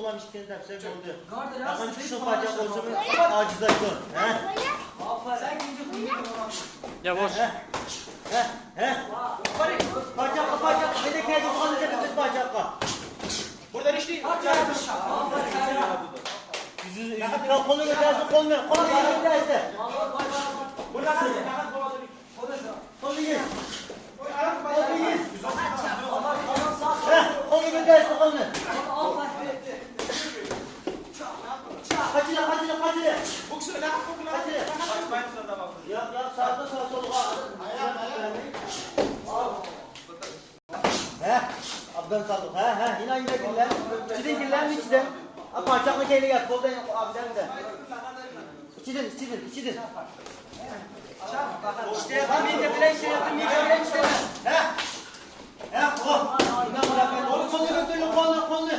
olan işkenden sen oldu. Gardır ya. Bakın çıkışın bacak olsun mu? Acizlaştın. He? Sen kimce kuyruğu olan. Yavaş. He? Bacakla. Bir de kendi kalacak biz bacakla. Buradan iş değil. Yüzü kolunu göstersin kolunu. Kolunu göstersin. Buradan sen. Kolunu gir. Kolunu gir. Kolunu göstersin kolunu. Kaçıla. Bu kişi ne yapıyor? Kaçmayın sırada bak. Yap sağda sağ sol. Abdan saldık. Yine giller. İçiden giller mi içiden? Parçakla geri gel. Koldan abiden de. İçiden. İşte ben de bile şey yaptım. Kolunu götürün kolunu.